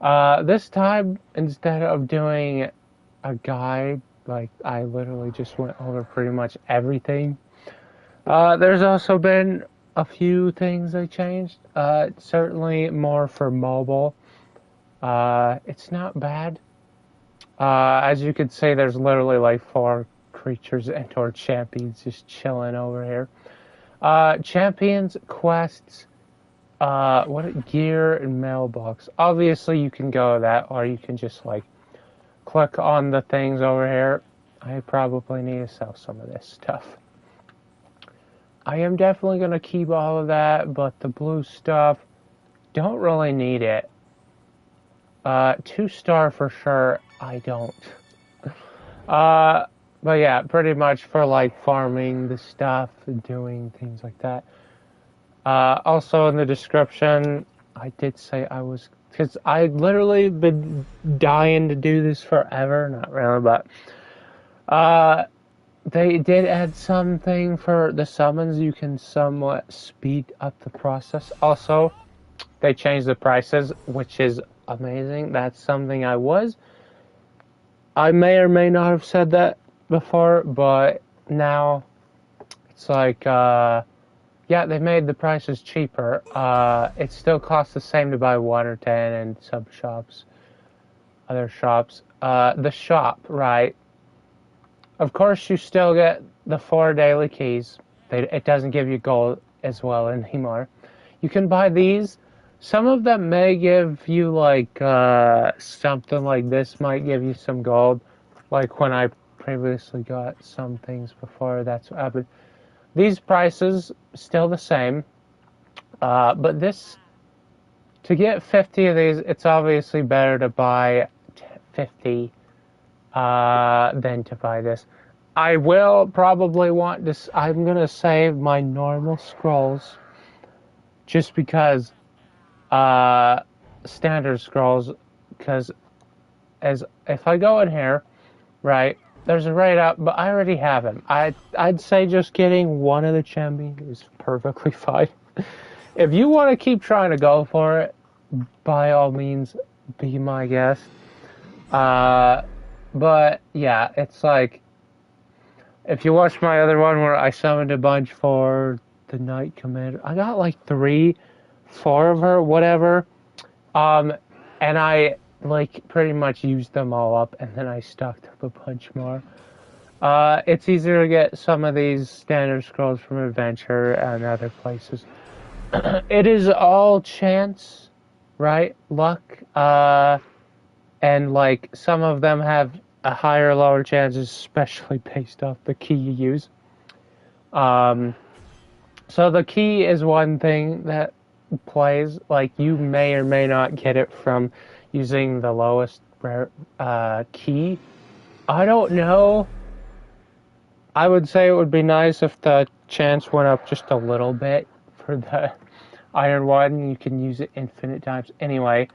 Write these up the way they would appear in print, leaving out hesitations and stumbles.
This time, instead of doing a guide, like I literally just went over pretty much everything. There's also been a few things I changed. Certainly more for mobile. It's not bad. As you could see, there's literally like 4 creatures and or champions just chilling over here. Champions, quests, what gear and mailbox. Obviously, you can go that, or you can just like click on the things over here. I probably need to sell some of this stuff. I am definitely going to keep all of that, but the blue stuff, don't really need it. 2-star for sure, I don't. But yeah, pretty much for like farming the stuff and doing things like that. Also in the description, I did say I was, because I literally been dying to do this forever, not really, but they did add something for the summons. You can somewhat speed up the process. Also, they changed the prices, which is amazing. That's something I may or may not have said that before, but now it's like, yeah, they made the prices cheaper. It still costs the same to buy 1 or 10 in some shops, other shops. The shop, right? Of course, you still get the 4 daily keys. It doesn't give you gold as well anymore. You can buy these. Some of them may give you like something like this might give you some gold. Like when I previously got some things before, that's what happened. These prices still the same, but this, to get 50 of these, it's obviously better to buy 50 than to buy this. I will probably want this. I'm gonna save my normal scrolls just because standard scrolls, because as if I go in here, right, there's a rate up, but I already have him. I'd say just getting one of the champions is perfectly fine. If you want to keep trying to go for it, by all means, be my guest. But yeah, it's like, if you watch my other one where I summoned a bunch for the Knight Commander, I got like 3, 4 of her, whatever. And I like pretty much used them all up, and then I stocked up a bunch more. It's easier to get some of these standard scrolls from Adventure and other places. It is all chance, right? Luck. And like some of them have a higher or lower chances, especially based off the key you use. So the key is one thing that plays. Like you may or may not get it from using the lowest key. I don't know. I would say it would be nice if the chance went up just a little bit for the iron one. You can use it infinite times. Anyway,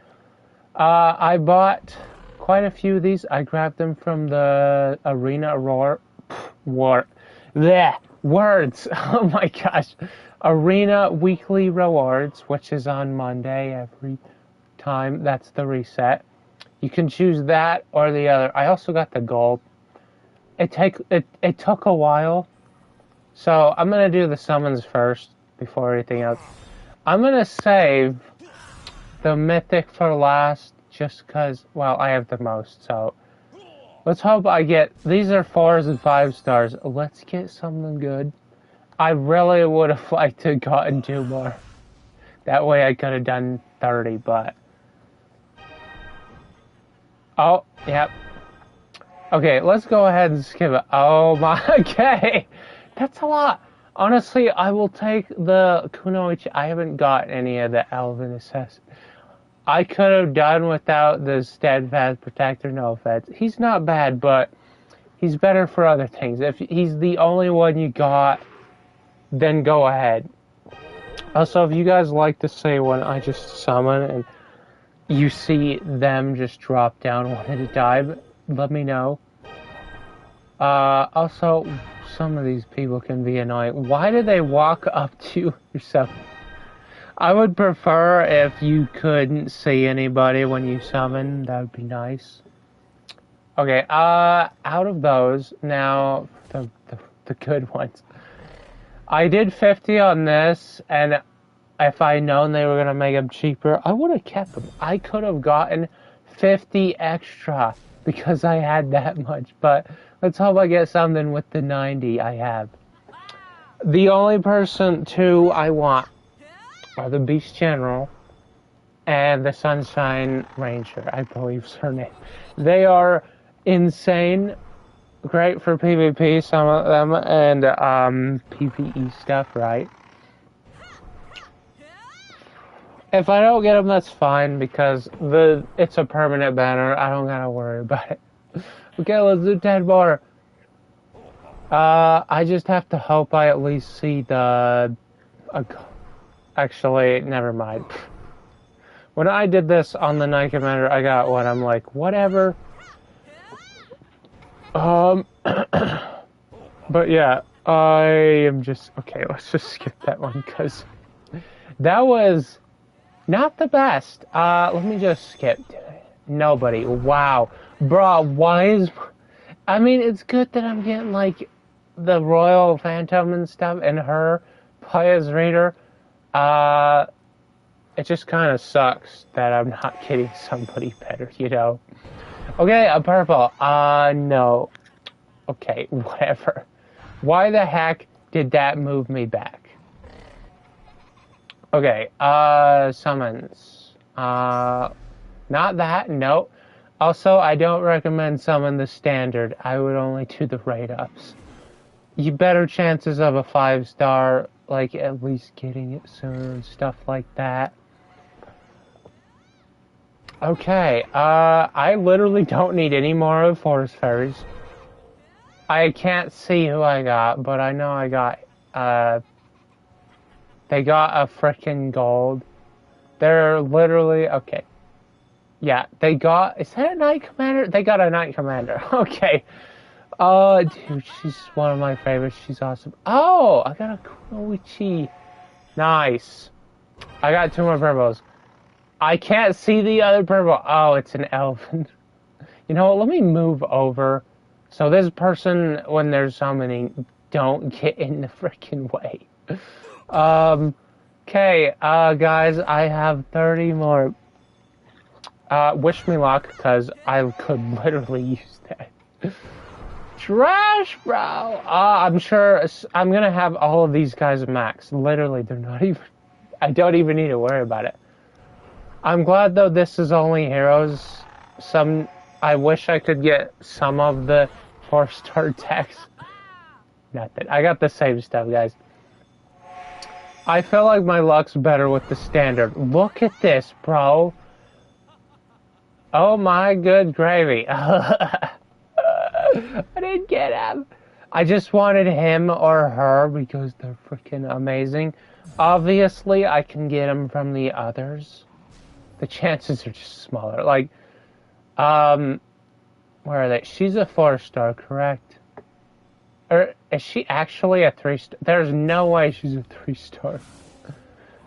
I bought quite a few of these. I grabbed them from the Arena Words. Oh my gosh. Arena Weekly Rewards, which is on Monday every time. That's the reset. You can choose that or the other. I also got the gold. It took a while. So I'm going to do the summons first before anything else. I'm going to save the mythic for last just because, well, I have the most. So let's hope I get, these are 4s and 5 stars. Let's get something good. I really would have liked to have gotten 2 more. That way I could have done 30, but... Oh, yep. Okay, let's go ahead and skip it. Oh my, okay. That's a lot. Honestly, I will take the Kunoichi. I haven't got any of the Elven Assassin. I could have done without the Steadfast Protector, no offense. He's not bad, but he's better for other things. If he's the only one you got, then go ahead. Also, if you guys like to say when I just summon and you see them just drop down one at a time, let me know. Also, some of these people can be annoying. Why do they walk up to yourself? I would prefer if you couldn't see anybody when you summon. That would be nice. Okay, out of those, now the good ones. I did 50 on this, and if I'd known they were gonna make them cheaper, I would have kept them. I could have gotten 50 extra because I had that much, but let's hope I get something with the 90 I have. The only two I want are the Beast General and the Sunshine Ranger, I believe is her name. They are insane, great for PvP, some of them, and PvE stuff, right? If I don't get them, that's fine, because it's a permanent banner. I don't gotta worry about it. Okay, let's do 10 more. I just have to hope I at least see actually, never mind. When I did this on the Night Commander, I got one. I'm like, whatever. But yeah, I am just... Okay, let's just skip that one, because that was not the best. Let me just skip to it. Nobody. Wow. Bro, why is... I mean, it's good that I'm getting, like, the Royal Phantom and stuff, and her Playa's Reader. It just kind of sucks that I'm not getting somebody better, you know? Okay, a purple. No. Okay, whatever. Why the heck did that move me back? Okay, summons. Not that, no. Also, I don't recommend summon the standard. I would only do the rate-ups. You better chances of a 5-star, like, at least getting it sooner and stuff like that. Okay, I literally don't need any more of Forest Fairies. I can't see who I got, but I know I got, they got a frickin' gold. They're literally, okay. Yeah, they got, is that a Knight Commander? They got a Knight Commander, okay. Dude, she's one of my favorites. She's awesome. Oh, I got a Kunoichi. Nice. I got 2 more purples. I can't see the other purple. Oh, it's an elven. You know what? Let me move over. So this person, when they're summoning, don't get in the freaking way. Okay, guys, I have 30 more. Wish me luck, because I could literally use that. Trash, bro! I'm sure I'm gonna have all of these guys max. Literally, they're not even... I don't even need to worry about it. I'm glad, though, this is only heroes. I wish I could get some of the 4-star decks. Nothing. I got the same stuff, guys. I feel like my luck's better with the standard. Look at this, bro. Oh my good gravy. I didn't get him. I just wanted him or her because they're freaking amazing. Obviously, I can get them from the others. The chances are just smaller. Like, where are they? She's a 4-star, correct? Or is she actually a 3-star? There's no way she's a 3-star.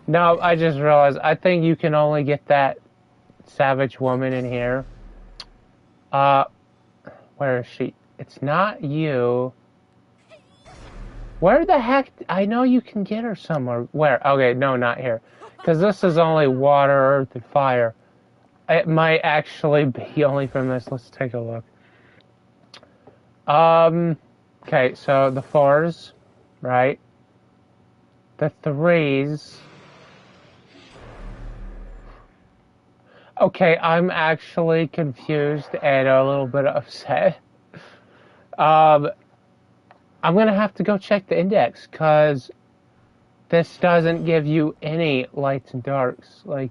No, I just realized. I think you can only get that Savage Woman in here. Where is she? It's not you. Where the heck? I know you can get her somewhere. Where? Okay, no, not here. Because this is only water, earth, and fire. It might actually be only from this. Let's take a look. Okay, so the 4s, right? The 3s. Okay, I'm actually confused and a little bit upset. I'm gonna have to go check the index, because this doesn't give you any lights and darks like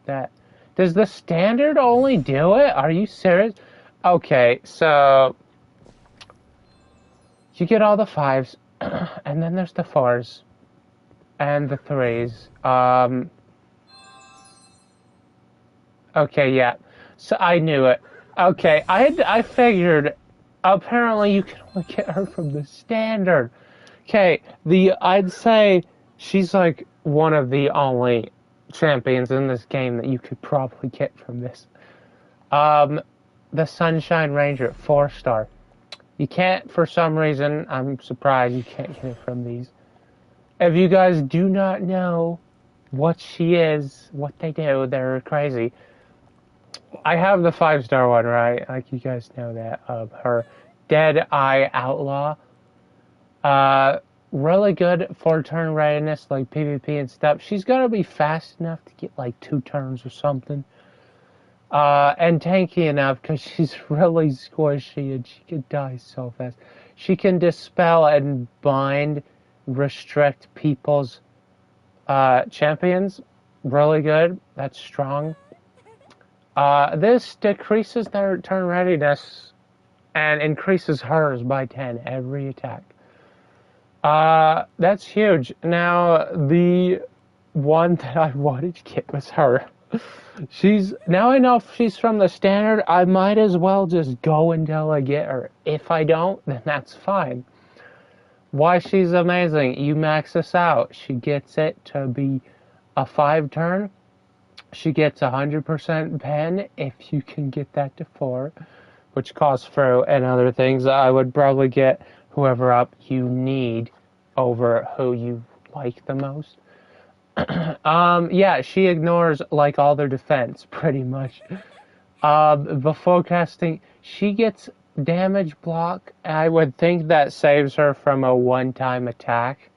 that. Does the standard only do it? Are you serious? Okay, so you get all the 5s, and then there's the 4s, and the 3s. Okay, yeah. So I knew it. Okay, I figured. Apparently, you can only get her from the standard. Okay, I'd say she's like one of the only champions in this game that you could probably get from this. The Sunshine Ranger, 4-star. You can't, for some reason, I'm surprised you can't get it from these. If you guys do not know what she is, what they do, they're crazy. I have the 5-star one, right? Like, you guys know that. Her Dead Eye Outlaw. Really good for turn readiness, like PvP and stuff. She's gonna be fast enough to get like 2 turns or something. And tanky enough because she's really squishy and she can die so fast. She can dispel and bind, restrict people's champions. Really good. That's strong. This decreases their turn readiness and increases hers by 10 every attack. That's huge. Now, the one that I wanted to get was her. Now I know she's from the standard, I might as well just go until I get her. If I don't, then that's fine. Why she's amazing. You max this out. She gets it to be a 5 turn. She gets 100% pen if you can get that to 4, which costs through and other things. I would probably get whoever up you need over who you like the most. Yeah, she ignores like all their defense pretty much. Before casting, she gets damage block. I would think that saves her from a one-time attack,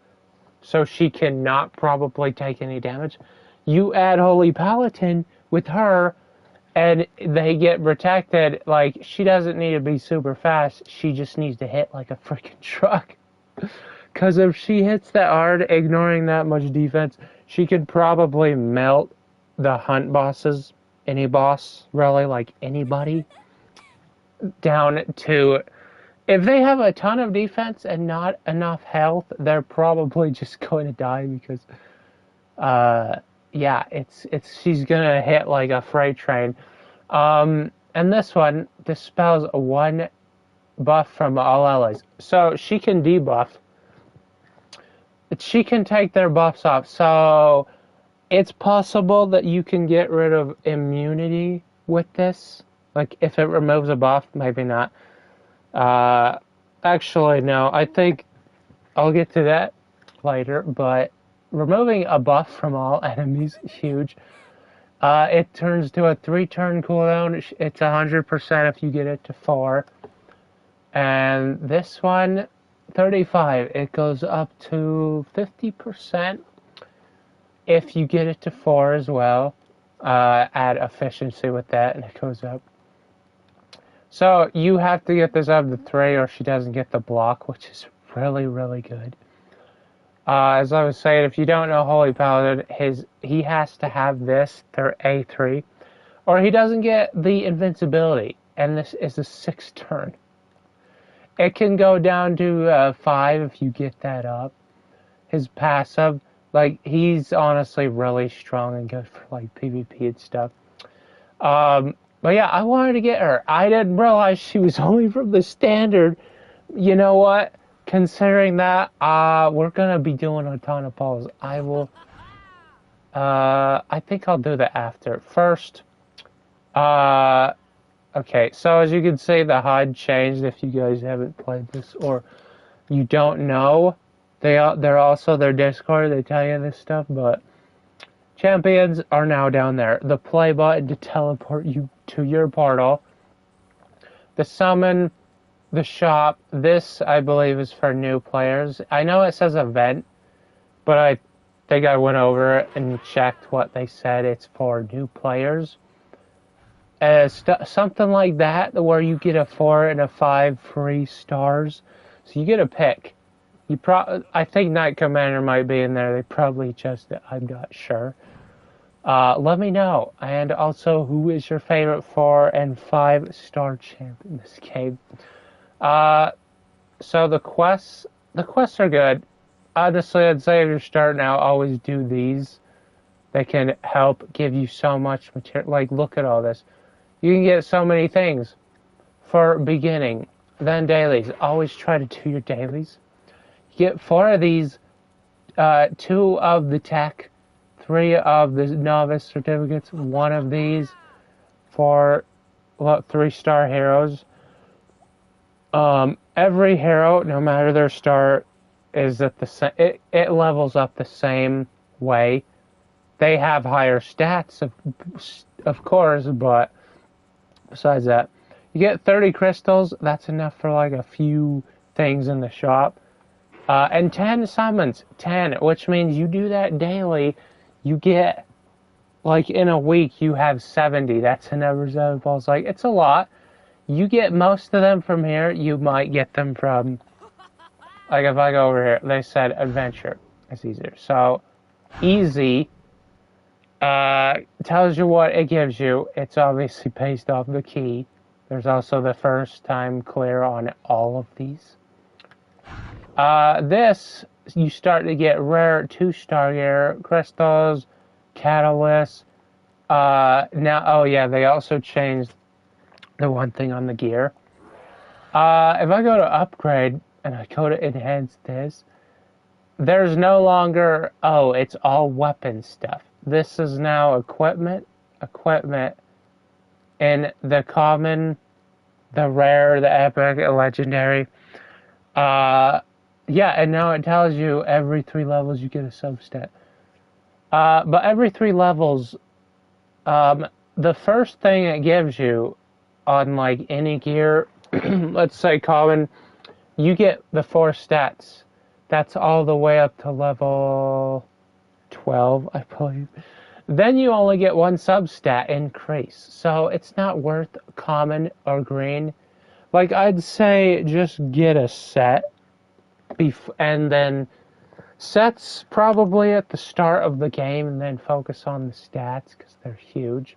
so she cannot probably take any damage. You add Holy Paladin with her, and they get protected. Like, she doesn't need to be super fast. She just needs to hit like a freaking truck. Because if she hits that hard, ignoring that much defense, she could probably melt the hunt bosses, any boss, really, like anybody, down to... If they have a ton of defense and not enough health, they're probably just going to die because... yeah, she's gonna hit like a freight train. And this one dispels 1 buff from all allies. So she can debuff. She can take their buffs off. So it's possible that you can get rid of immunity with this. Like if it removes a buff, maybe not. Actually, no. I think I'll get to that later, but removing a buff from all enemies, huge. It turns to a 3-turn cooldown. It's 100% if you get it to 4. And this one, 35. It goes up to 50% if you get it to 4 as well. Add efficiency with that, and it goes up. So you have to get this up to 3 or she doesn't get the block, which is really, really good. As I was saying, if you don't know Holy Paladin, he has to have this, their A3, or he doesn't get the invincibility, and this is a 6 turn. It can go down to 5 if you get that up. His passive, like, he's honestly really strong and good for, like, PvP and stuff. But yeah, I wanted to get her. I didn't realize she was only from the standard. You know what? Considering that, we're going to be doing a ton of polls. I will... I think I'll do that after. First, okay, so as you can see, the HUD changed if you guys haven't played this or you don't know. They're also their Discord, they tell you this stuff, but champions are now down there. The play button to teleport you to your portal. The summon, the shop. This, I believe, is for new players. I know it says event, but I think I went over it and checked what they said. It's for new players. Something like that, where you get a 4 and a 5 free stars. So you get a pick. I think Knight Commander might be in there. They probably just, I'm not sure. Let me know. And also, who is your favorite 4 and 5 star champ in this game? So the quests are good. Honestly, I'd say if you're starting out, always do these. They can help give you so much material. Like, look at all this. You can get so many things for beginning. Then dailies. Always try to do your dailies. You get 4 of these, 2 of the tech, 3 of the novice certificates, 1 of these for 3-star heroes. Every hero, no matter their start, is at the same. It levels up the same way. They have higher stats, of course, but besides that, you get 30 crystals. That's enough for like a few things in the shop. And 10 summons. 10, which means you do that daily. You get, like, in a week, you have 70. That's a number 7 balls. Like, it's a lot. You get most of them from here. You might get them from, like, if I go over here, they said adventure. It's easier. So, easy tells you what it gives you. It's obviously based off the key. There's also the first time clear on all of these. This, you start to get rare 2-star gear, crystals, catalysts. Now, oh yeah, they also changed the one thing on the gear. If I go to upgrade and I go to enhance this, there's no longer, oh, it's all weapon stuff. This is now equipment, in the common, the rare, the epic, the legendary. Yeah, and now it tells you every 3 levels you get a substat. But every 3 levels, the first thing it gives you on like any gear, let's say common, you get the 4 stats. That's all the way up to level 12, I believe. Then you only get 1 substat increase. So it's not worth common or green. Like, I'd say just get a set. And then sets probably at the start of the game, and then focus on the stats because they're huge.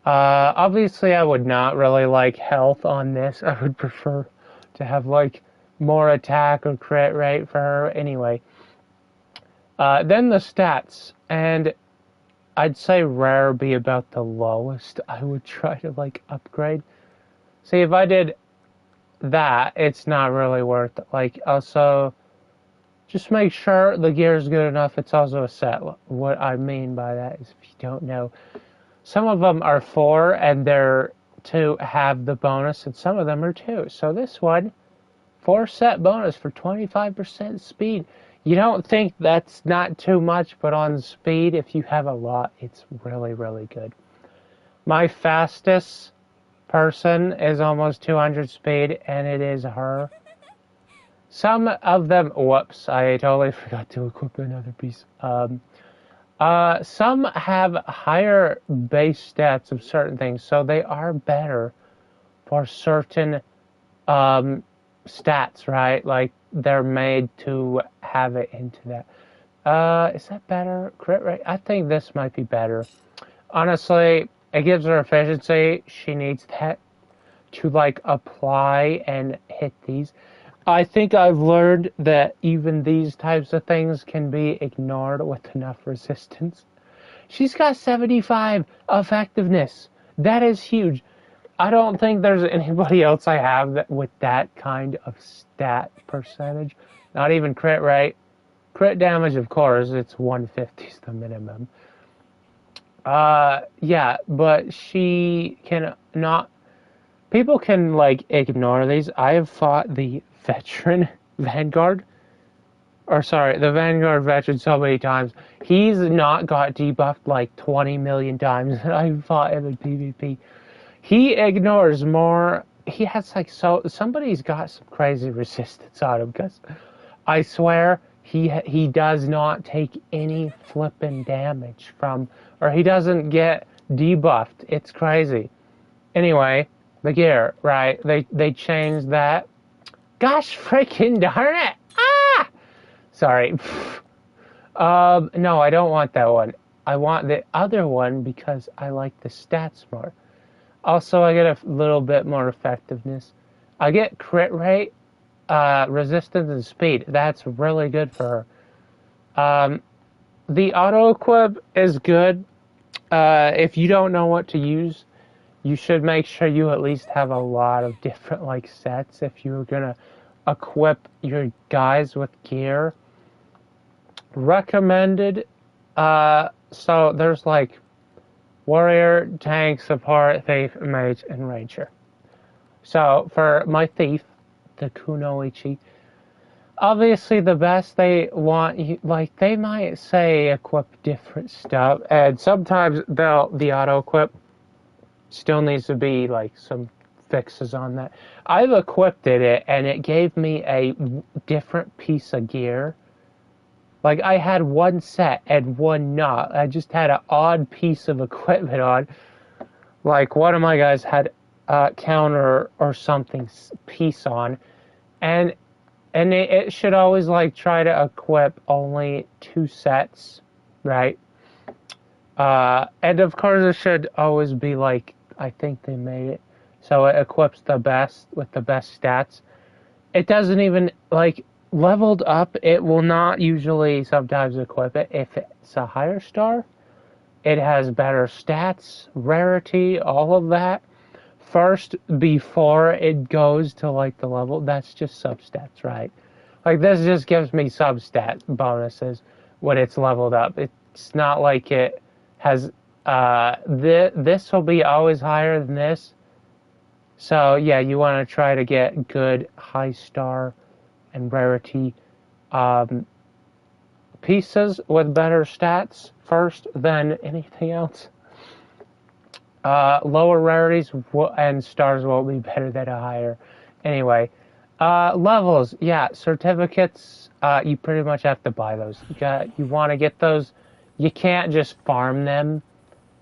Obviously, I would not really like health on this. I would prefer to have like more attack or crit rate for her. Anyway, then the stats, and I'd say rare be about the lowest. I would try to like upgrade. See, if I did that, it's not really worth it. Like, also, just make sure the gear is good enough. It's also a set. What I mean by that is, if you don't know, some of them are 4 and they're to have the bonus, and some of them are 2. So this one, 4 set bonus for 25% speed. You don't think that's not too much, but on speed, if you have a lot, it's really, really good. My fastest person is almost 200 speed, and it is her. Some of them, whoops, I totally forgot to equip another piece. Some have higher base stats of certain things, so they are better for certain stats, right? Like, they're made to have it into that. Is that better? Crit rate? I think this might be better. Honestly, it gives her efficiency. She needs that to, like, apply and hit these. I think I've learned that even these types of things can be ignored with enough resistance. She's got 75 effectiveness. That is huge. I don't think there's anybody else I have that with that kind of stat percentage. Not even crit rate. Crit damage, of course, it's 150 is the minimum. Yeah, but she can not... People can, like, ignore these. I have fought the veteran Vanguard. Or, sorry, the Vanguard veteran so many times. He's not got debuffed, like, 20 million times. I've fought him in PvP. He ignores more... He has, like, somebody's got some crazy resistance on him, because I swear he does not take any flippin' damage from... Or he doesn't get debuffed. It's crazy. Anyway, the gear, right? They changed that. Gosh freaking darn it! Ah! Sorry. No, I don't want that one. I want the other one because I like the stats more. Also, I get a little bit more effectiveness. I get crit rate, resistance, and speed. That's really good for her. The auto-equip is good. If you don't know what to use, you should make sure you at least have a lot of different, like, sets if you're gonna equip your guys with gear. Recommended So there's like warrior, tank, support, thief, mage, and ranger. So for my thief, the kunoichi, obviously the best they want, like they might say equip different stuff, and sometimes the auto equip still needs to be like some fixes on that. I've equipped it and it gave me a different piece of gear. Like I had one set and one not. I just had an odd piece of equipment on. Like one of my guys had a counter or something piece on, and it should always like try to equip only 2 sets, right? And of course it should always be like, I think they made it so it equips the best with the best stats. It doesn't even like leveled up. It will not usually sometimes equip it if it's a higher star. It has better stats, rarity, all of that first before it goes to like the level. That's just substats, right? Like this just gives me substat bonuses when it's leveled up. It's not like it has this will be always higher than this. So yeah, you want to try to get good high star and rarity pieces with better stats first than anything else. Lower rarities and stars will be better than a higher. Anyway, levels, yeah, certificates. You pretty much have to buy those. You want to get those. You can't just farm them.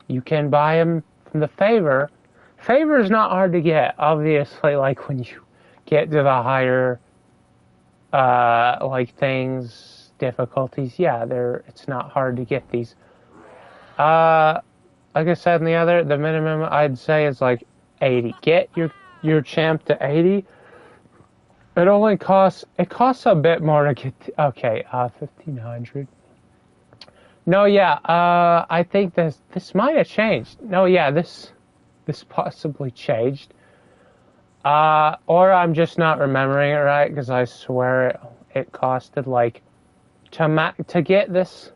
You can buy them from the favor. Favor is not hard to get, obviously. Like when you get to the higher, like things, difficulties. Yeah, it's not hard to get these. Like I said in the minimum I'd say is like 80. Get your champ to 80. It costs a bit more to get, okay, 1,500. No, yeah, I think this might have changed. No, yeah, this possibly changed. Or I'm just not remembering it right, because I swear it costed like, to get this.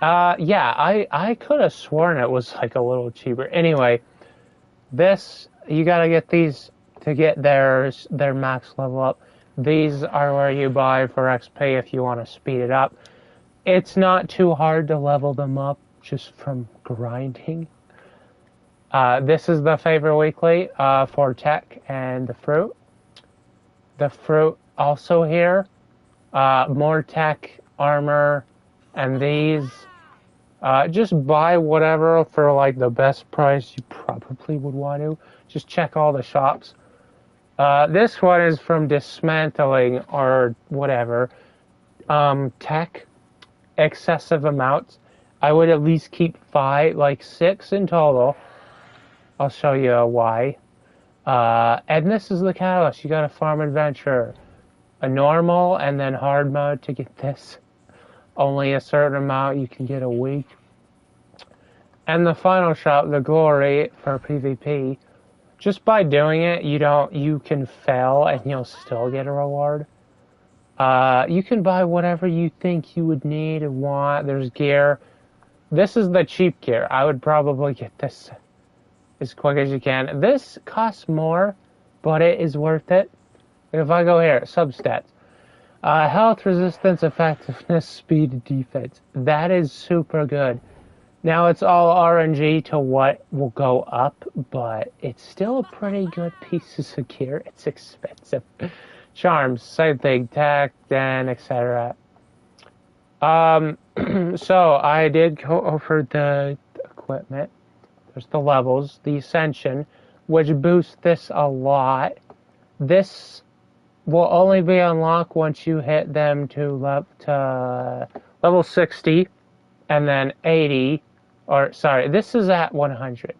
Yeah, I could have sworn it was like a little cheaper. Anyway, you gotta get these to get their max level up. These are where you buy for XP if you want to speed it up. It's not too hard to level them up just from grinding. This is the favor weekly for tech and the fruit. The fruit also here. More tech, armor, and these. Just buy whatever for like the best price you probably would want to. Just check all the shops. This one is from dismantling or whatever. Tech, excessive amounts. I would at least keep 6 in total. I'll show you why. And this is the catalyst. You got a farm adventure, a normal, and then hard mode to get this. Only a certain amount you can get a week. And the final shop, the glory for PvP. Just by doing it, you can fail and you'll still get a reward. You can buy whatever you think you would need and want. There's gear. This is the cheap gear. I would probably get this as quick as you can. This costs more, but it is worth it. If I go here, substats. Health, resistance, effectiveness, speed, defense. That is super good. Now it's all RNG to what will go up, but it's still a pretty good piece of gear. It's expensive. Charms, same thing, tech, then, etc. So I did go over the equipment. There's the levels, the ascension, which boosts this a lot. This will only be unlocked once you hit them to level 60 and then 80. Or, sorry, this is at 100.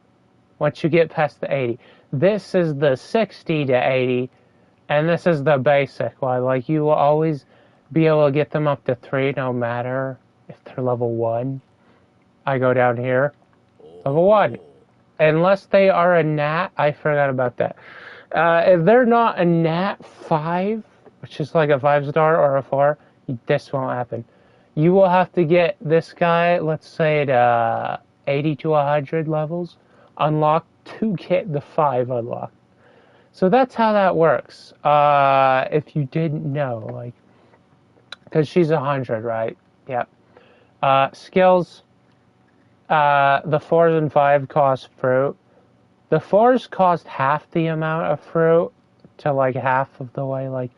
Once you get past the 80. This is the 60 to 80. And this is the basic one. Like, you will always be able to get them up to 3 no matter if they're level 1. I go down here. Level 1. Unless they are a nat. I forgot about that. If they're not a nat 5, which is like a 5-star or a 4, this won't happen. You will have to get this guy, let's say at 80 to 100 levels unlocked to get the 5 unlocked. So that's how that works. If you didn't know, like, because she's 100, right? Yep. Skills. The 4s and 5 cost fruit. The 4s cost half the amount of fruit to like half of the way. Like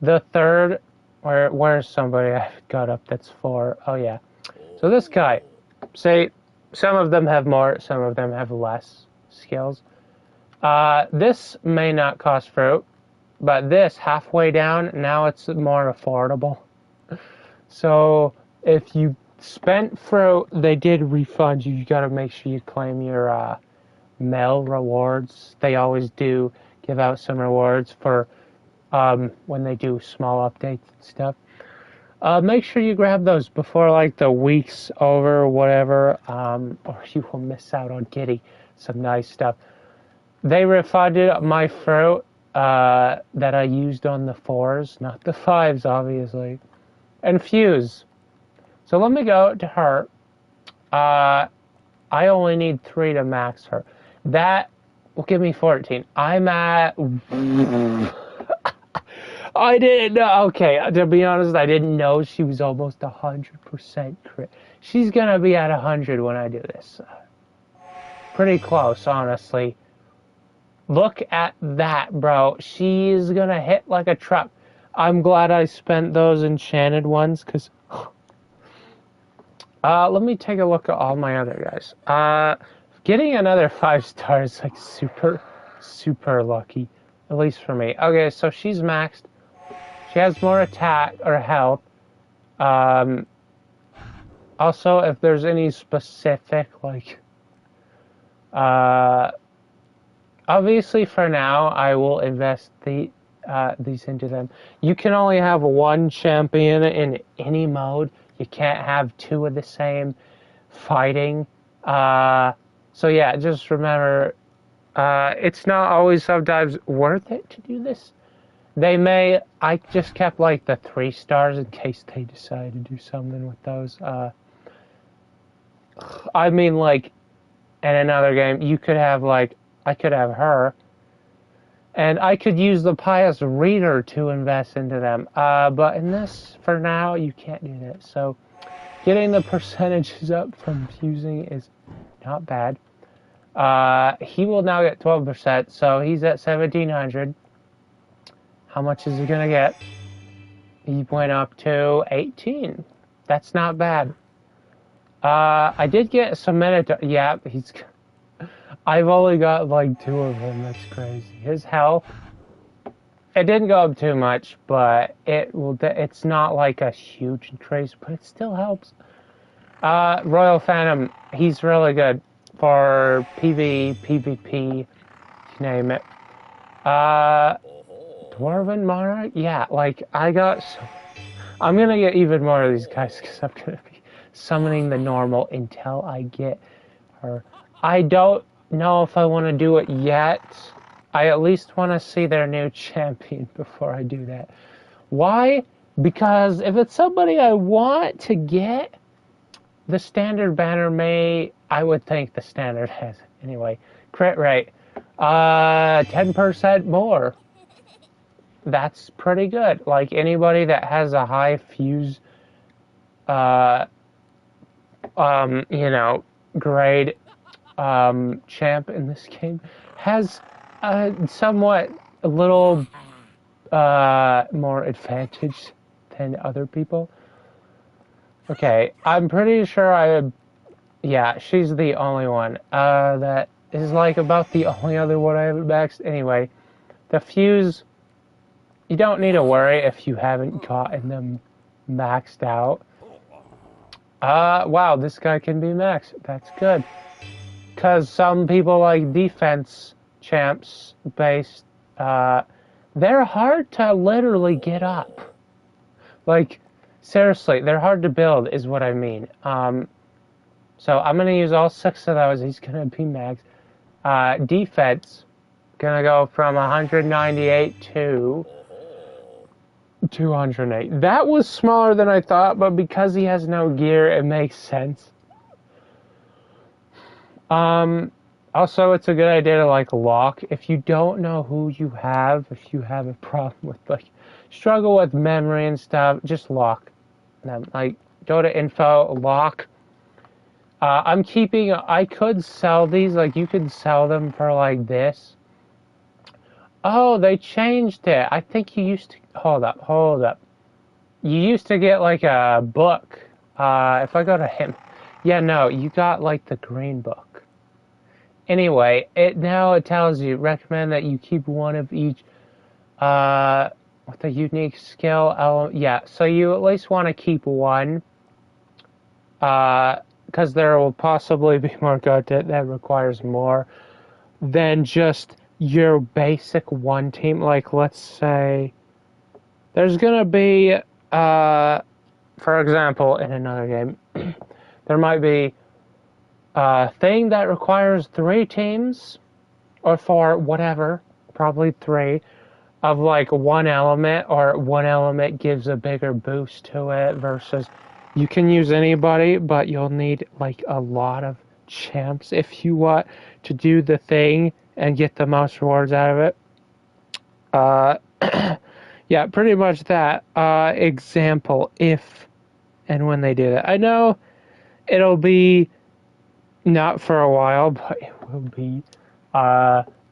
the 3rd, where's somebody I've got up that's 4? Oh yeah. So this guy, say some of them have more, some of them have less skills. This may not cost fruit, but this halfway down, now it's more affordable. So if you spent fruit, they did refund you. You got to make sure you claim your mail rewards. They always do give out some rewards for when they do small updates and stuff. Make sure you grab those before like the week's over or whatever, or you will miss out on getting some nice stuff. They refunded my fruit that I used on the 4s, not the 5s, obviously. And Fuse. So let me go to her. I only need 3 to max her. That will give me 14. I'm at... I didn't know. Okay, to be honest, I didn't know she was almost 100% crit. She's going to be at 100 when I do this. Pretty close, honestly. Look at that, bro. She's going to hit like a truck. I'm glad I spent those enchanted ones, because... let me take a look at all my other guys. Getting another 5 stars is like super, super lucky. At least for me. Okay, so she's maxed. She has more attack or health. Also, if there's any specific, like... obviously, for now, I will invest these into them. You can only have 1 champion in any mode. You can't have 2 of the same fighting. So yeah, just remember, it's not always sometimes worth it to do this. I just kept like the 3 stars in case they decide to do something with those. I mean, like, in another game, you could have like, I could have her, and I could use the Pious Reader to invest into them. But in this, for now, you can't do that. So getting the percentages up from fusing is not bad. He will now get 12%, so he's at 1,700. How much is he going to get? He went up to 18. That's not bad. I did get some minute. Yeah, I've only got like 2 of him. That's crazy. His health, it didn't go up too much, but it's not like a huge increase, but it still helps. Royal Phantom, he's really good for PvE, PvP, you name it. Dwarven Monarch, yeah, like I'm gonna get even more of these guys because I'm gonna be summoning the normal until I get her. I don't know if I want to do it yet. I at least want to see their new champion before I do that. Why? Because if it's somebody I want to get, the standard banner I would think the standard has it. Anyway, crit rate, 10% more. That's pretty good. Like anybody that has a high fuse, grade champ in this game has somewhat a little more advantage than other people. Okay, I'm pretty sure yeah, she's the only one that is like about the only other one I haven't maxed. Anyway, the fuse, you don't need to worry if you haven't gotten them maxed out. Wow, this guy can be maxed. That's good. Because some people like defense champs based, they're hard to literally get up. Like, seriously, they're hard to build is what I mean. So I'm going to use all 6 of those. He's going to be maxed. Defense, going to go from 198 to 208. That was smaller than I thought, but because he has no gear, it makes sense. Also, it's a good idea to, like, lock. If you don't know who you have, if you have a problem with, like, struggle with memory and stuff, just lock them. Like, go to info, lock. I could sell these, like, you could sell them for, like, this. Oh, they changed it. I think you used to, hold up. You used to get, like, a book. If I go to him, yeah, no, you got, like, the green book. Anyway, it tells you, recommend that you keep one of each, with a unique skill element. Yeah, so you at least want to keep one, because there will possibly be more content that requires more than just your basic one team. Like, let's say, there's gonna be, for example, in another game, there might be thing that requires 3 teams, or 4, whatever, probably 3, of like one element, or one element gives a bigger boost to it, versus you can use anybody, but you'll need like a lot of champs if you want to do the thing and get the most rewards out of it. Yeah, pretty much that. Example, if and when they do that. I know it'll be not for a while, but it will be.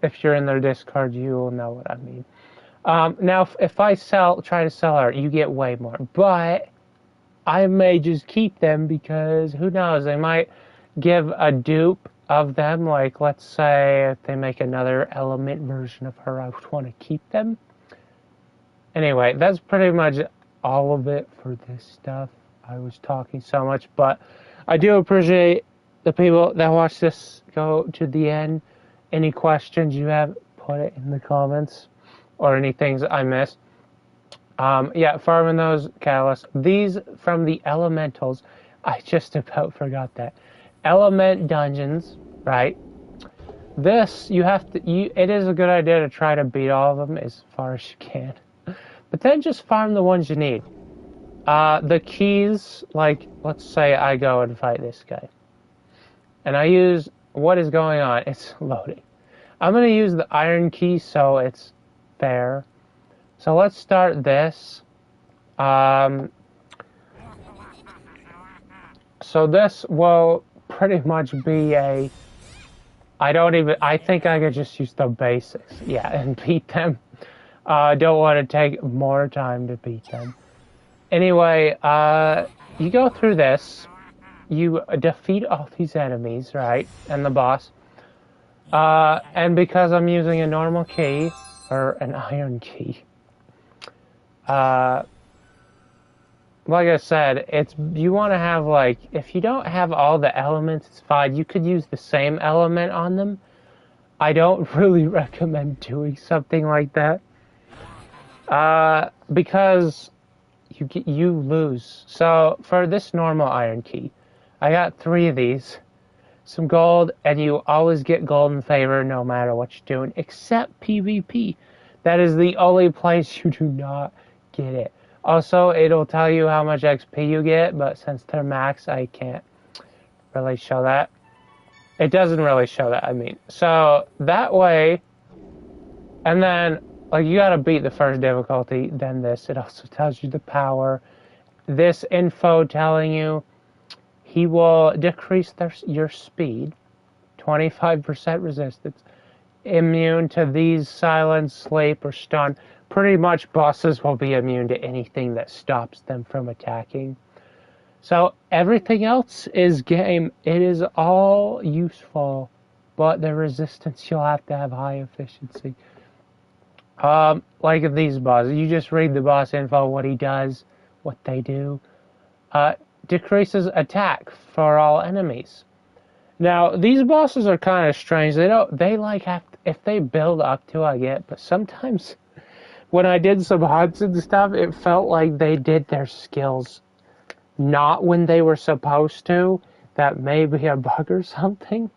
If you're in their Discord, you will know what I mean. Now, if I try to sell art, you get way more. But I may just keep them because who knows? They might give a dupe of them. Like, let's say if they make another element version of her, I would want to keep them. Anyway, that's pretty much all of it for this stuff. I was talking so much, but I do appreciate the people that watch this go to the end. Any questions you have, put it in the comments, or any things I missed. Yeah, farming those catalysts. These from the elementals. I just about forgot that. Element dungeons, right? This, you have to, it is a good idea to try to beat all of them as far as you can. But then just farm the ones you need. The keys, like, let's say I go and fight this guy. And I use, what is going on? It's loading. I'm going to use the iron key so it's fair. So let's start this. So this will pretty much be a, I think I could just use the basics. Yeah, and beat them. Don't want to take more time to beat them. Anyway, you go through this. You defeat all these enemies, right? And the boss. And because I'm using a normal key, or an iron key, like I said, you want to have, like, if you don't have all the elements, it's fine. You could use the same element on them. I don't really recommend doing something like that. Because you lose. So for this normal iron key, I got 3 of these, some gold, and you always get golden favor no matter what you're doing, except PvP. That is the only place you do not get it. Also, it'll tell you how much XP you get, but since they're max, I can't really show that. It doesn't really show that, I mean. So that way, and then, like, you gotta beat the first difficulty, then this. It also tells you the power. This info telling you he will decrease your speed, 25% resistance, immune to these, silence, sleep, or stun. Pretty much bosses will be immune to anything that stops them from attacking. So everything else is game. It is all useful, but the resistance, you'll have to have high efficiency. Like these bosses, you just read the boss info, what he does, what they do. Decreases attack for all enemies. Now, these bosses are kind of strange. If they build up to, I get, but sometimes when I did some hunts and stuff, it felt like they did their skills not when they were supposed to. That may be a bug or something.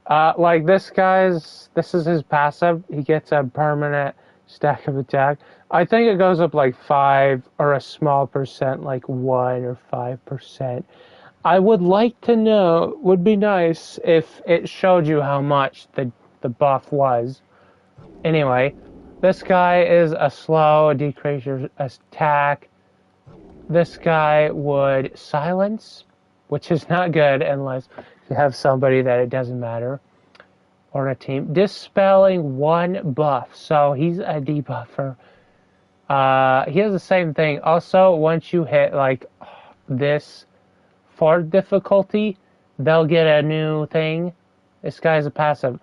Like this is his passive. He gets a permanent stack of attack. I think it goes up like 5 or a small percent, like 1 or 5%. I would like to know, would be nice if it showed you how much the buff was. Anyway, this guy is a slow, decrease your attack. This guy would silence, which is not good unless you have somebody that it doesn't matter, or a team. Dispelling 1 buff, so he's a debuffer. He has the same thing. Also, once you hit like this 4th difficulty, they'll get a new thing. This guy's a passive.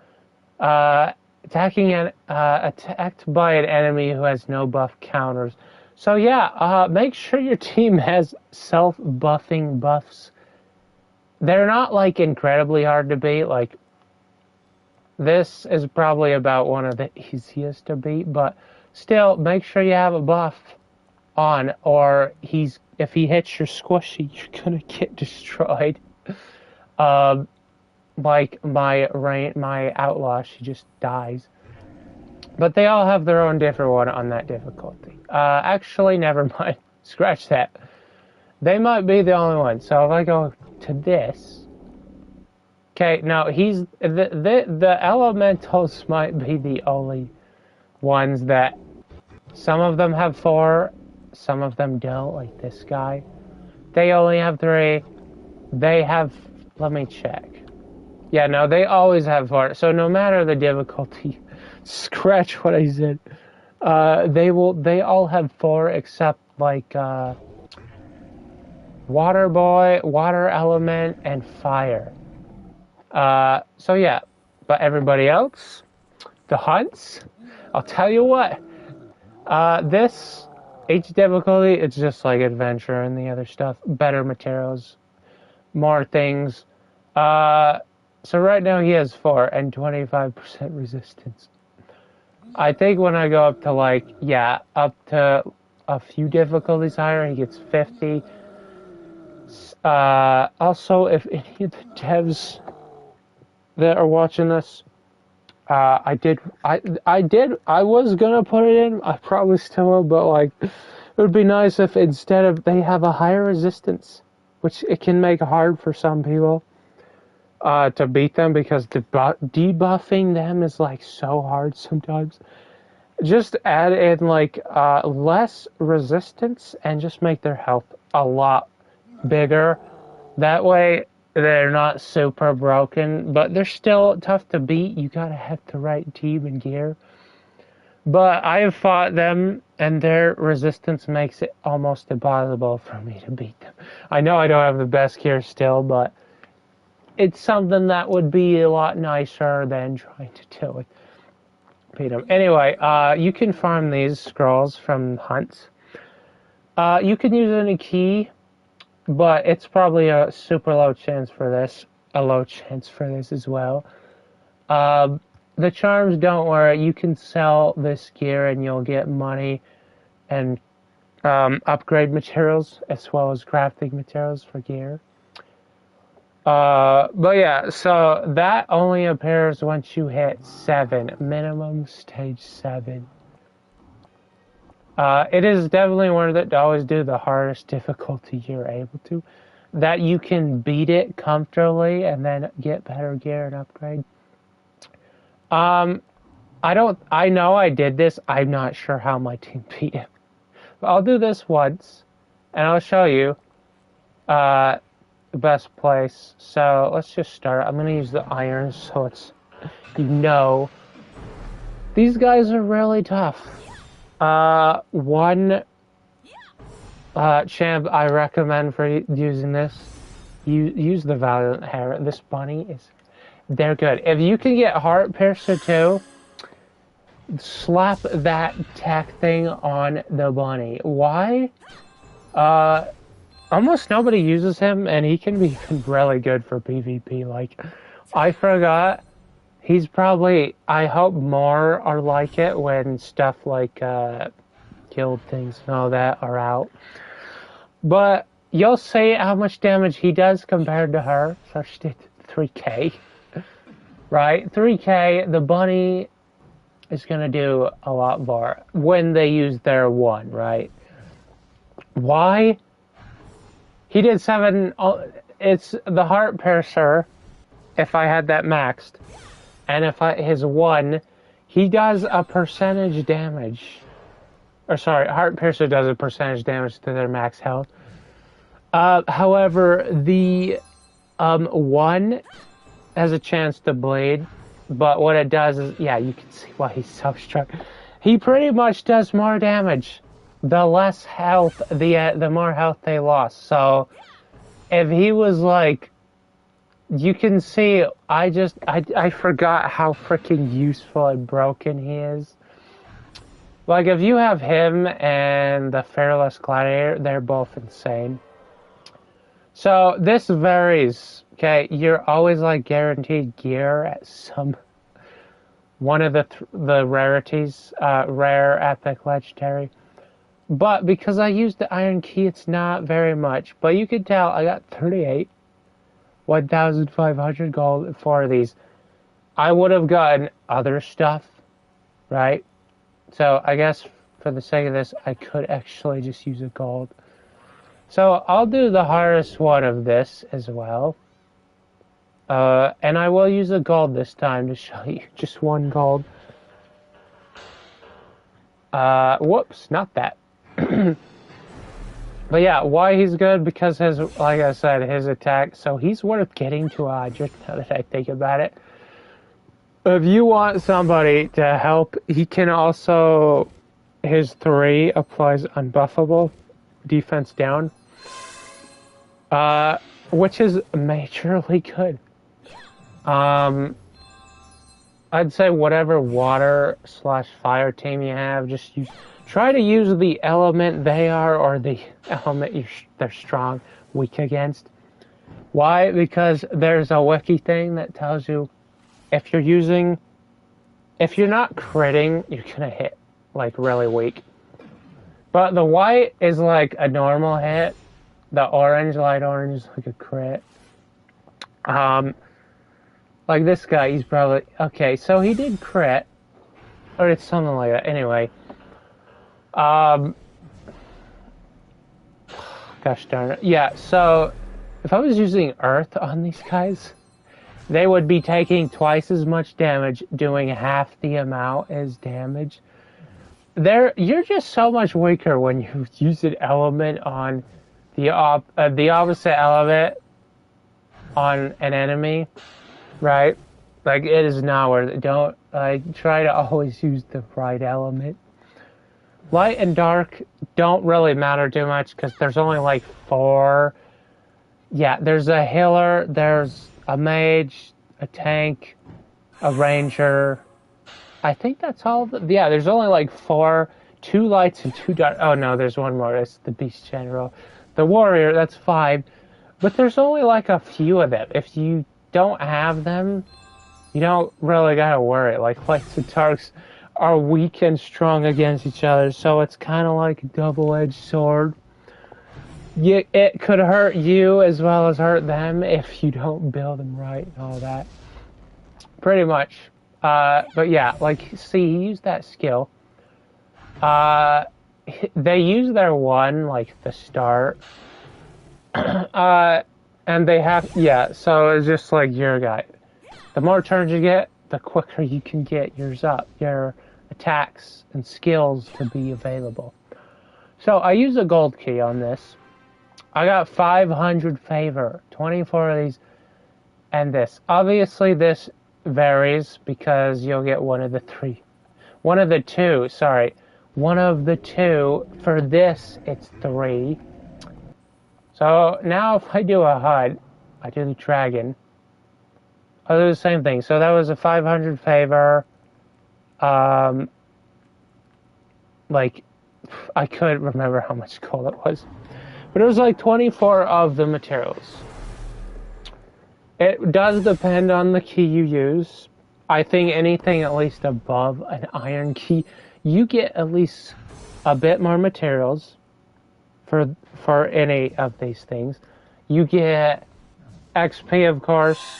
Attacking attacked by an enemy who has no buff counters. So yeah, make sure your team has self-buffing buffs. They're not like incredibly hard to beat. Like this is probably about one of the easiest to beat, but still make sure you have a buff on, or if he hits your squishy, you're gonna get destroyed. Like my outlaw, she just dies. But they all have their own different one on that difficulty. Actually, never mind. Scratch that. They might be the only one. So if I go to this, okay, no, the elementals might be the only ones that some of them have 4, some of them don't. Like this guy, they only have 3. They have. Let me check. Yeah, no, they always have 4. So no matter the difficulty, scratch what I said. They all have 4 except like water boy, water element, and fire. So yeah, but everybody else, the hunts. I'll tell you what. This each difficulty, it's just like adventure and the other stuff. Better materials, more things. So right now he has 4 and 25% resistance. I think when I go up to like, yeah, up to a few difficulties higher, he gets 50. Also, if any of the devs that are watching this, I was gonna put it in, I probably still will, but like, it would be nice if instead of, they have a higher resistance, which it can make hard for some people. To beat them, because debuffing them is like so hard sometimes. Just add in like less resistance and just make their health a lot bigger. That way they're not super broken, but they're still tough to beat. You gotta have the right team and gear. But I have fought them, and their resistance makes it almost impossible for me to beat them. I know I don't have the best gear still, but it's something that would be a lot nicer than trying to do it. Beat them. Anyway, you can farm these scrolls from hunts. You can use any key, but it's probably a super low chance for this. A low chance for this as well. The charms, don't worry. You can sell this gear and you'll get money and upgrade materials as well as crafting materials for gear. But yeah, so that only appears once you hit 7, minimum stage 7. It is definitely worth it to always do the hardest difficulty you're able to, that you can beat it comfortably and then get better gear and upgrade. I know I did this, I'm not sure how my team beat it. But I'll do this once, and I'll show you, the best place. So let's just start. I'm gonna use the iron, so it's, these guys are really tough. One champ I recommend for using this, use the Valiant Hair. This bunny they're good. If you can get Heart Piercer too, slap that tech thing on the bunny. Why? Almost nobody uses him, and he can be really good for PvP. Like, I forgot. He's probably, I hope more are like it when stuff like guild things and all that are out. But you'll see how much damage he does compared to her. So she did 3k. Right? 3k. The bunny is going to do a lot more when they use their 1, right? Why? He did 7. It's the Heart Piercer, if I had that maxed. And if his 1, he does a percentage damage. Or sorry, Heart Piercer does a percentage damage to their max health. However, the 1 has a chance to bleed. But what it does is, yeah, you can see why he's so strong. He pretty much does more damage. The less health, the more health they lost. So, if he was like, you can see, I forgot how freaking useful and broken he is. Like, if you have him and the Fearless Gladiator, they're both insane. So, this varies, okay? You're always, like, guaranteed gear at one of the rarities, rare, epic, legendary. But because I used the Iron Key, it's not very much. But you can tell I got 38, 1,500 gold for these. I would have gotten other stuff, right? So I guess for the sake of this, I could actually just use a gold. So I'll do the hardest one of this as well. And I will use a gold this time to show you. Just 1 gold. Whoops, not that. But yeah, why he's good? Because his, like I said, his attack. So he's worth getting to 100 now that I think about it. If you want somebody to help, he can also, his 3 applies unbuffable, defense down. Which is majorly good. I'd say whatever water/fire team you have, just try to use the element they are or the element they're strong, weak against. Why? Because there's a wiki thing that tells you if you're not critting, you're gonna hit like really weak. But the white is like a normal hit. The orange, light orange, is like a crit. Like this guy, he's probably... Okay, so he did crit. Or it's something like that. Anyway. Gosh darn it. Yeah, so... If I was using Earth on these guys, they would be taking twice as much damage, doing half the amount as damage. You're just so much weaker when you use an element on the opposite element on an enemy. Right? Like, it is not worth it. Don't, try to always use the right element. Light and dark don't really matter too much, because there's only, like, 4. Yeah, there's a healer, there's a mage, a tank, a ranger. I think that's all. Yeah, there's only, like, 4. 2 lights and 2 dark. Oh, no, there's one more. It's the beast general. The warrior, that's 5. But there's only, like, a few of them. If you don't have them, you don't really gotta worry. Like, lights and darks are weak and strong against each other, so it's kind of like a double-edged sword. It could hurt you as well as hurt them if you don't build them right and all that. Pretty much. But yeah, like, see, he used that skill. They use their 1, like, the start. And they have, yeah, so it's just like your guy. The more turns you get, the quicker you can get your attacks and skills to be available. So I use a gold key on this. I got 500 favor, 24 of these, and this. Obviously this varies because you'll get one of the 2. For this, it's 3. So now if I do a HUD, I do the dragon, I'll do the same thing. So that was a 500 favor. Like, I couldn't remember how much gold it was. But it was like 24 of the materials. It does depend on the key you use. I think anything at least above an iron key, you get at least a bit more materials for any of these things. You get XP, of course.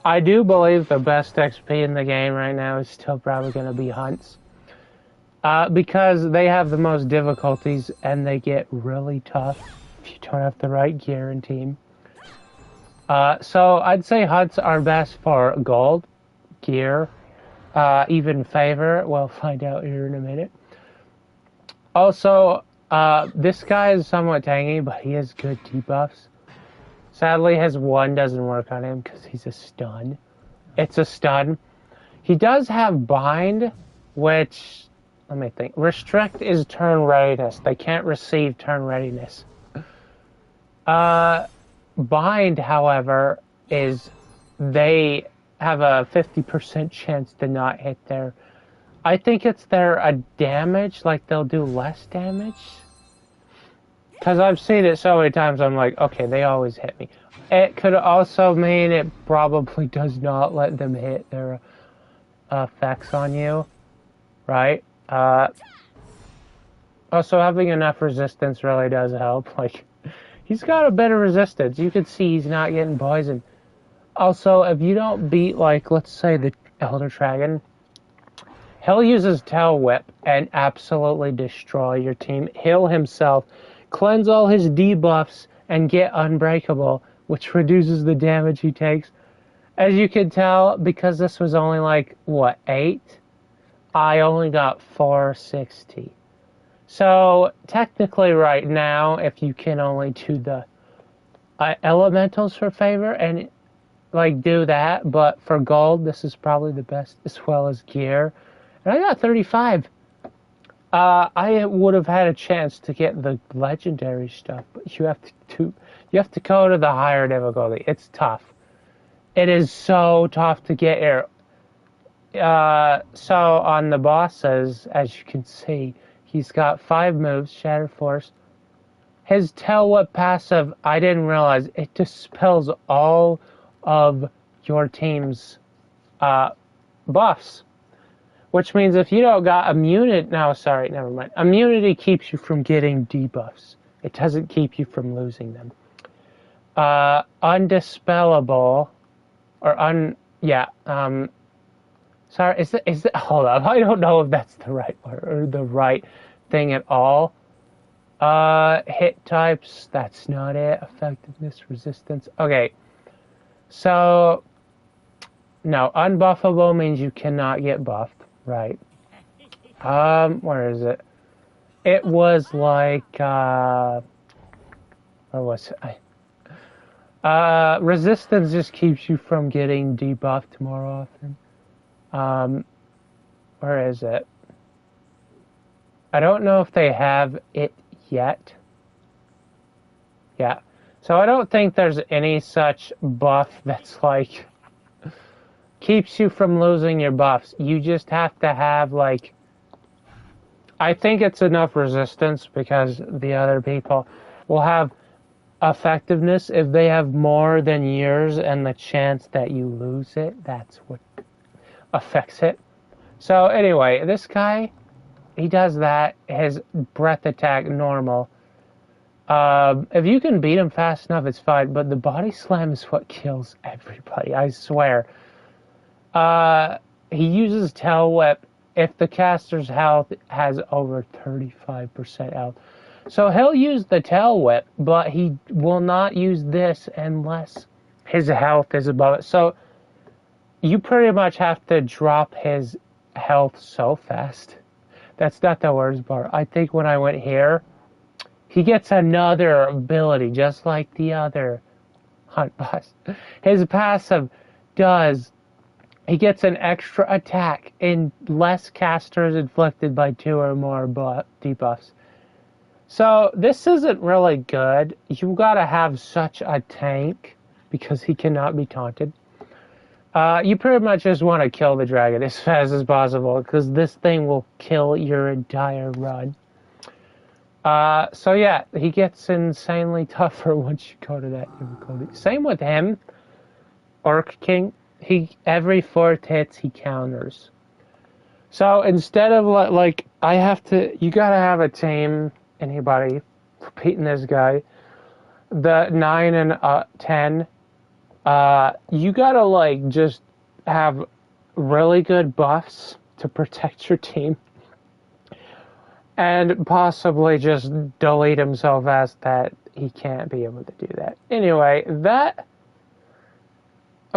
I do believe the best XP in the game right now is still probably going to be hunts. Because they have the most difficulties and they get really tough if you don't have the right gear and team. So I'd say hunts are best for gold, gear, even favor. We'll find out here in a minute. Also, this guy is somewhat tanky, but he has good debuffs. Sadly, his one doesn't work on him because he's a stun. It's a stun. He does have bind, which... Let me think. Restrict is turn readiness. They can't receive turn readiness. Bind, however, is they have a 50% chance to not hit their... I think it's their damage, like they'll do less damage. Because I've seen it so many times, I'm like, okay, they always hit me. It could also mean it probably does not let them hit their effects on you, right? Also, having enough resistance really does help. Like, he's got a bit of resistance. You can see he's not getting poisoned. Also, if you don't beat, like, let's say the Elder Dragon, he'll use his Tail Whip and absolutely destroy your team. He'll himself cleanse all his debuffs and get unbreakable, which reduces the damage he takes. As you can tell, because this was only like, what, 8? I only got 460. So, technically right now, if you can only do the elementals for favor and, like, do that, but for gold, this is probably the best, as well as gear. And I got 35. I would have had a chance to get the legendary stuff, but you have to go to the higher difficulty. It's tough. It is so tough to get here. So on the bosses, as you can see, he's got 5 moves, Shatter Force. His Tail Whip passive, I didn't realize, it dispels all of your team's buffs. Which means if you don't got immunity... No, sorry, never mind. Immunity keeps you from getting debuffs. It doesn't keep you from losing them. Undispellable... Or sorry, is it? Hold up, I don't know if that's the right word or the right thing at all. Hit types, that's not it. Effectiveness, resistance. Okay, so no, unbuffable means you cannot get buffed, right? Where is it? It was like where was it? Resistance just keeps you from getting debuffed more often. Where is it? I don't know if they have it yet. Yeah. So I don't think there's any such buff that's like keeps you from losing your buffs. You just have to have like, I think it's enough resistance because the other people will have effectiveness. If they have more than yours and the chance that you lose it, that's what affects it. So anyway, this guy, he does that. His breath attack normal. If you can beat him fast enough, it's fine. But the body slam is what kills everybody. I swear. He uses Tail Whip if the caster's health has over 35% health. So he'll use the Tail Whip, but he will not use this unless his health is above it. So you pretty much have to drop his health so fast. That's not the worst part. I think when I went here, he gets another ability, just like the other hunt boss. His passive does, he gets an extra attack in less casters inflicted by 2 or more debuffs. So this isn't really good. You gotta have such a tank because he cannot be taunted. You pretty much just want to kill the dragon as fast as possible because this thing will kill your entire run. So yeah, he gets insanely tougher once you go to that difficulty. Same with him, Orc King. Every 4th hits, he counters. So instead of like you gotta have a team, anybody, beating this guy. The 9 and 10 You gotta, like, just have really good buffs to protect your team. And possibly just delete himself as that he can't be able to do that. Anyway,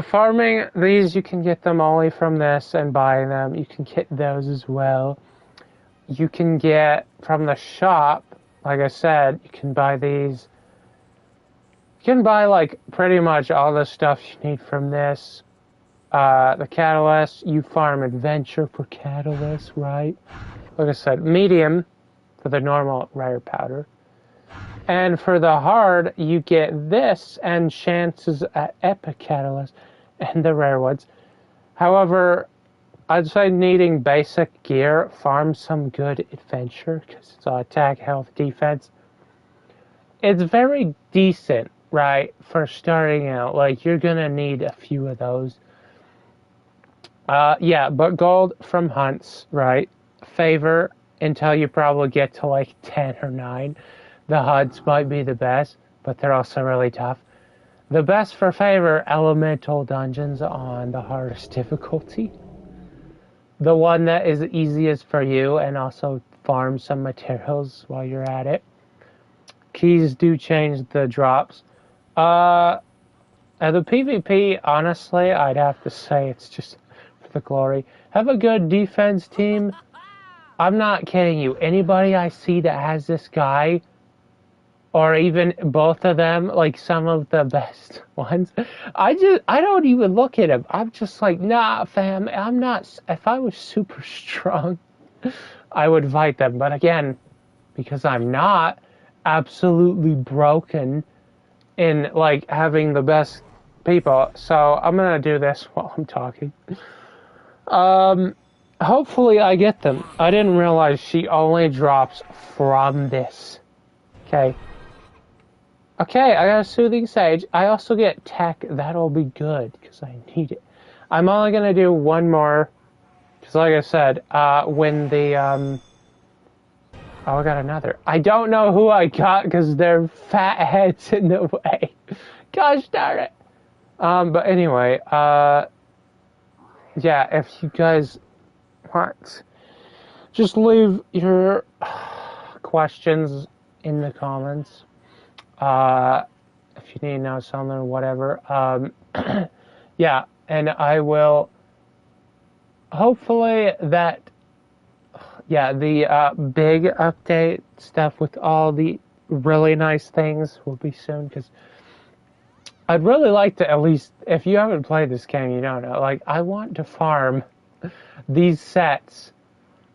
farming these, you can get them only from this and buying them. You can get those as well. You can get from the shop, like I said, you can buy these. You can buy, like, pretty much all the stuff you need from this. The catalyst, you farm adventure for catalyst, right? Like I said, medium for the normal rare powder. And for the hard, you get this and chances at epic catalyst and the rare ones. However, I'd say needing basic gear, farm some good adventure, because it's attack, health, defense. It's very decent, right, for starting out. Like, you're gonna need a few of those. Yeah, but gold from hunts, right? Favor until you probably get to like 10 or 9. The hunts might be the best, but they're also really tough. The best for favor, elemental dungeons on the hardest difficulty. The one that is easiest for you, and also farm some materials while you're at it. Keys do change the drops. The PvP, honestly, I'd have to say it's just for the glory. Have a good defense team. I'm not kidding you. Anybody I see that has this guy, or even both of them, like some of the best ones, I don't even look at him. I'm just like, nah, fam, I'm not. If I was super strong, I would fight them. But again, because I'm not absolutely broken in, like, having the best people, so I'm gonna do this while I'm talking. Hopefully I get them. I didn't realize she only drops from this. Okay, I got a soothing sage. I also get tech. That'll be good because I need it. I'm only gonna do one more because, like I said, when the oh, I got another. I don't know who I got because they're fat heads in the way. Gosh darn it. But anyway, yeah, if you guys want, just leave your questions in the comments. If you need to know something or whatever. Yeah, and I will hopefully that, yeah, the big update stuff with all the really nice things will be soon, because I'd really like to, at least, if you haven't played this game, you don't know, like, I want to farm these sets.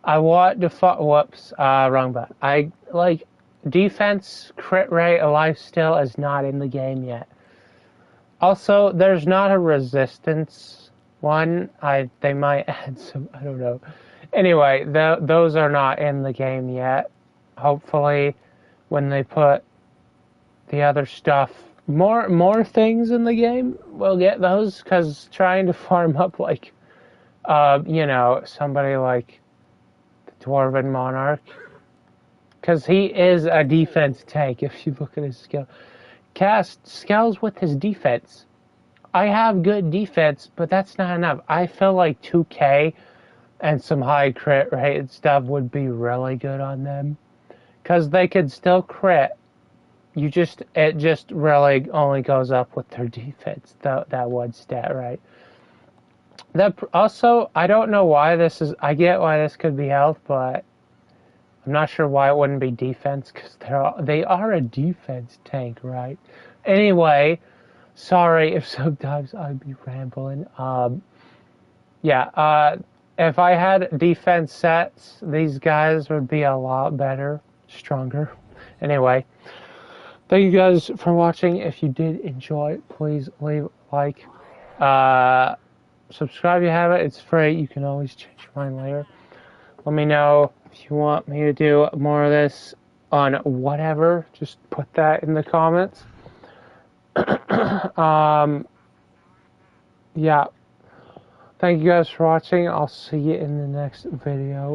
I want to whoops, wrong button. I, like, defense, crit rate, lifesteal is not in the game yet. Also, there's not a resistance one. They might add some, I don't know. Anyway, those are not in the game yet. Hopefully, when they put the other stuff, more things in the game, we'll get those, because trying to farm up, like, you know, somebody like the Dwarven Monarch, because he is a defense tank if you look at his skill. Cast scales with his defense. I have good defense, but that's not enough. I feel like 2K and some high crit rate stuff would be really good on them, because they could still crit. It just really only goes up with their defense, that one stat, right? That also, I don't know why this is. I get why this could be health, but I'm not sure why it wouldn't be defense, because they are a defense tank, right? Anyway, sorry if sometimes I'd be rambling. Yeah, if I had defense sets, these guys would be a lot better, stronger. Anyway, thank you guys for watching. If you did enjoy, please leave a like. Subscribe if you haven't. It's free. You can always change your mind later. Let me know if you want me to do more of this on whatever. Just put that in the comments. Yeah. Thank you guys for watching. I'll see you in the next video.